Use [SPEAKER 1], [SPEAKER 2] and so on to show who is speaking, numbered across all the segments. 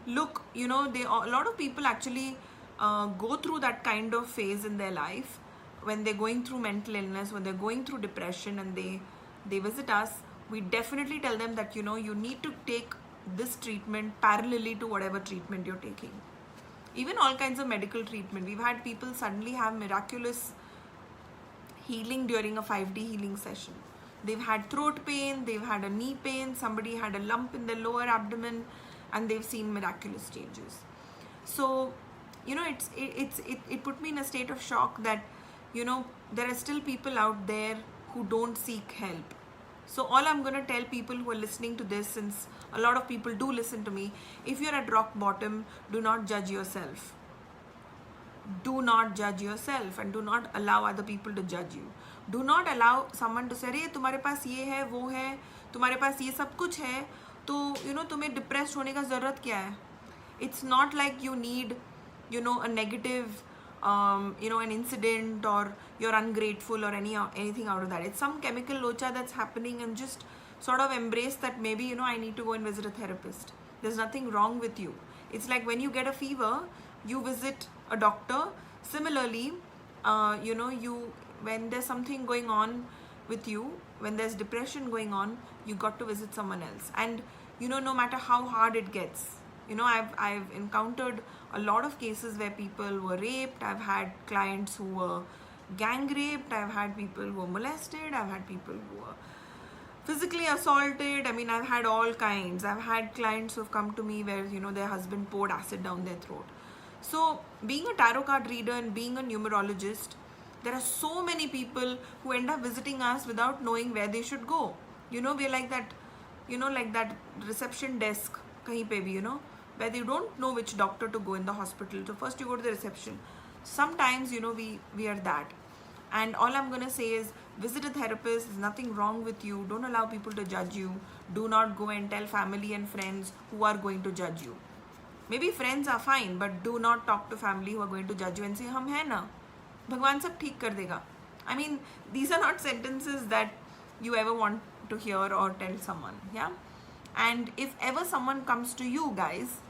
[SPEAKER 1] look, a lot of people actually go through that kind of phase in their life when they're going through mental illness, when they're going through depression, and they visit us. We definitely tell them that you need to take this treatment parallelly to whatever treatment you're taking. Even all kinds of medical treatment. We've had people suddenly have miraculous healing during a 5D healing session. They've had throat pain, they've had a knee pain, somebody had a lump in their lower abdomen, and they've seen miraculous changes. So, it put me in a state of shock that, there are still people out there who don't seek help. So all I'm going to tell people who are listening to this, since a lot of people do listen to me, if you're at rock bottom, do not judge yourself. Do not judge yourself, and do not allow other people to judge you. Do not allow someone to say, अरे तुम्हारे पास ये है, वो है, तुम्हारे पास ये सब कुछ है, तो तुम्हें depressed होने का ज़रूरत क्या है? It's not like you need, a negative, an incident, or you're ungrateful or anything out of that. It's some chemical locha that's happening, and just sort of embrace that maybe, I need to go and visit a therapist. There's nothing wrong with you. It's like when you get a fever, you visit a doctor. Similarly, when there's something going on with you, when there's depression going on, you got to visit someone else. And, no matter how hard it gets, I've encountered a lot of cases where people were raped. I've had clients who were gang raped. I've had people who were molested. I've had people who were physically assaulted. I mean, I've had all kinds. I've had clients who've come to me where, their husband poured acid down their throat. So being a tarot card reader and being a numerologist, there are so many people who end up visiting us without knowing where they should go. We're like that, like that reception desk, kahin pe bhi, where you don't know which doctor to go in the hospital. So first you go to the reception. Sometimes, we are that. And all I'm going to say is, visit a therapist. There's nothing wrong with you. Don't allow people to judge you. Do not go and tell family and friends who are going to judge you. Maybe friends are fine, but do not talk to family who are going to judge you and say, hum hai na, Bhagwan sab theek kar dega. I mean, these are not sentences that you ever want to hear or tell someone. Yeah. And if ever someone comes to you guys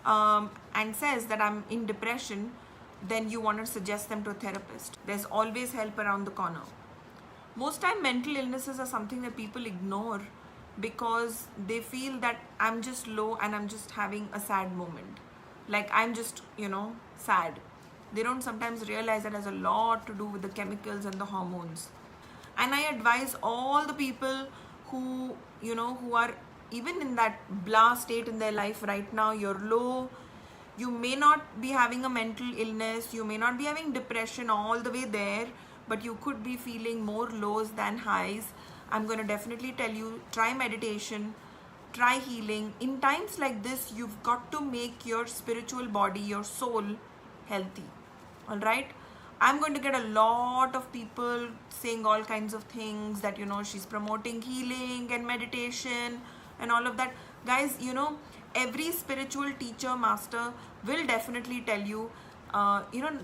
[SPEAKER 1] and says that I'm in depression, then you want to suggest them to a therapist. There's always help around the corner. Most time mental illnesses are something that people ignore because they feel that I'm just low and I'm just having a sad moment. Like I'm just, sad. They don't sometimes realize that has a lot to do with the chemicals and the hormones. And I advise all the people who, who are even in that blah state in their life right now. You're low. You may not be having a mental illness. You may not be having depression all the way there, but you could be feeling more lows than highs. I'm going to definitely tell you, try meditation, try healing. In times like this, you've got to make your spiritual body, your soul healthy. All right. I'm going to get a lot of people saying all kinds of things that, she's promoting healing and meditation and all of that. Guys, every spiritual teacher, master will definitely tell you,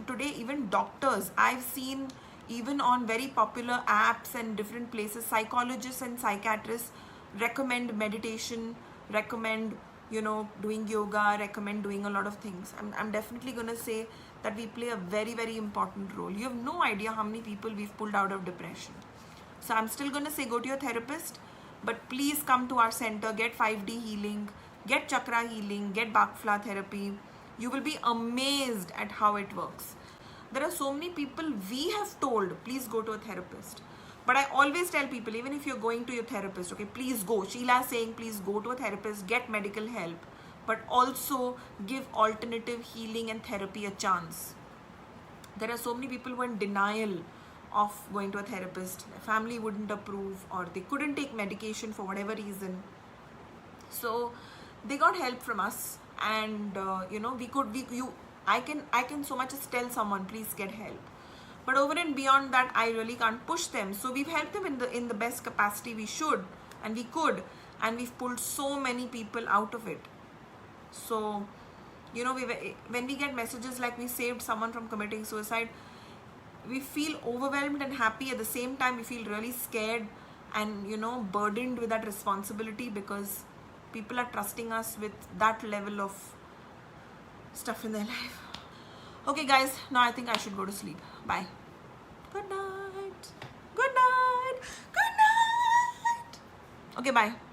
[SPEAKER 1] today even doctors, I've seen even on very popular apps and different places, psychologists and psychiatrists recommend meditation, recommend, doing yoga, recommend doing a lot of things. I'm definitely going to say that we play a very, very important role. You have no idea how many people we've pulled out of depression. So I'm still going to say, go to your therapist, but please come to our center, get 5D healing, get chakra healing, get Bakfla therapy. You will be amazed at how it works. There are so many people we have told, please go to a therapist. But I always tell people, even if you're going to your therapist, okay, please go. Sheila is saying, please go to a therapist, get medical help, but also give alternative healing and therapy a chance. There are so many people who are in denial of going to a therapist. Their family wouldn't approve, or they couldn't take medication for whatever reason. So they got help from us, and I can so much as tell someone, please get help. But over and beyond that, I really can't push them. So we've helped them in the best capacity we should, and we could, and we've pulled so many people out of it. So, when we get messages like we saved someone from committing suicide, we feel overwhelmed and happy. At the same time, we feel really scared and, burdened with that responsibility, because people are trusting us with that level of, stuff in their life. Okay guys, now I think I should go to sleep. Bye. Good night. Good night. Good night. Okay, bye.